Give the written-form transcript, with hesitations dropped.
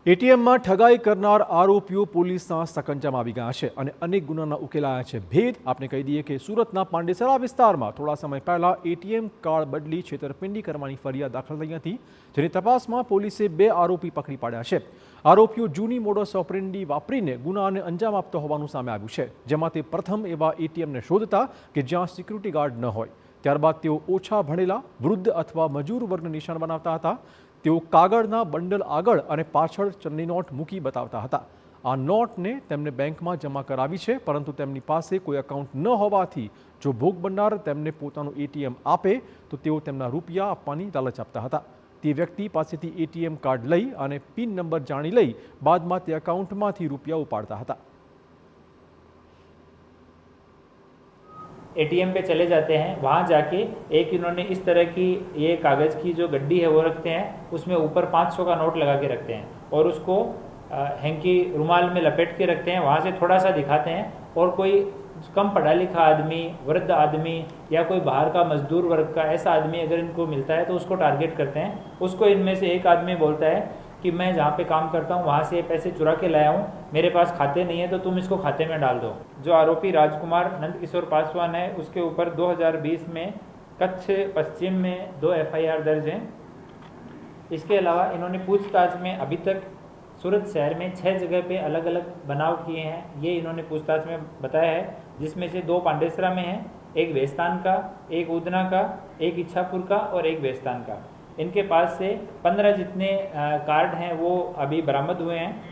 એટીએમમાં ઠગાઈ કરનાર આરોપીઓ પોલીસના સકંજામાં આવી ગયા છે અને અનેક ગુનાના ઉકેલાયા છે. ભેદ આપણે કહી દઈએ કે સુરતના પાંડેસરા વિસ્તારમાં થોડા સમય પહેલા એટીએમ કાર્ડ બદલી છેતરપિંડી કરવાની ફરિયાદ દાખલ થઈ હતી, જેની તપાસમાં પોલીસે 2 આરોપી પકડી પાડ્યા છે. આરોપીઓ જૂની મોડસ ઓપરેન્ડી વાપરીને ગુનાને અંજામ આપતો હોવાનું સામે આવ્યું છે, જેમાં તે પ્રથમ એવા એટીએમને શોધતા કે જ્યાં સિક્યુરિટી ગાર્ડ ન હોય. ત્યારબાદ તેઓ ઓછા ભણેલા, વૃદ્ધ અથવા મજૂર વર્ગને નિશાન બનાવતા હતા. તેઓ કાગળના બંડલ આગળ અને પાછળ ચલણી નોટ મૂકી બતાવતા હતા. આ નોટને તેમને બેંકમાં જમા કરાવી છે, પરંતુ તેમની પાસે કોઈ એકાઉન્ટ ન હોવાથી જો ભોગ બનનાર તેમને પોતાનું એટીએમ આપે તો તેઓ તેમના રૂપિયા આપવાની લાલચ આપતા હતા. તે વ્યક્તિ પાસેથી એટીએમ કાર્ડ લઈ અને પિન નંબર જાણી લઈ બાદમાં તે એકાઉન્ટમાંથી રૂપિયા ઉપાડતા હતા. एटीएम पे चले जाते हैं, वहाँ जाके एक इन्होंने इस तरह की ये कागज़ की जो गड्डी है वो रखते हैं, उसमें ऊपर 500 का नोट लगा के रखते हैं और उसको हैंकी रुमाल में लपेट के रखते हैं. वहाँ से थोड़ा सा दिखाते हैं और कोई कम पढ़ा लिखा आदमी, वृद्ध आदमी या कोई बाहर का मजदूर वर्ग का ऐसा आदमी अगर इनको मिलता है तो उसको टारगेट करते हैं. उसको इनमें से एक आदमी बोलता है कि मैं जहाँ पे काम करता हूँ वहाँ से पैसे चुरा के लाया हूँ, मेरे पास खाते नहीं है तो तुम इसको खाते में डाल दो. जो आरोपी राजकुमार नंदकिशोर पासवान है उसके ऊपर 2020 में कच्छ पश्चिम में 2 FIR दर्ज हैं. इसके अलावा इन्होंने पूछताछ में अभी तक सूरत शहर में 6 जगह पे अलग अलग बनाव किए हैं. ये इन्होंने पूछताछ में बताया है, जिसमें से 2 पांडेसरा में हैं, एक वेस्तान का, एक उदना का, एक इच्छापुर का और एक वेस्तान का. इनके पास से 15 जितने कार्ड हैं वो अभी बरामद हुए हैं.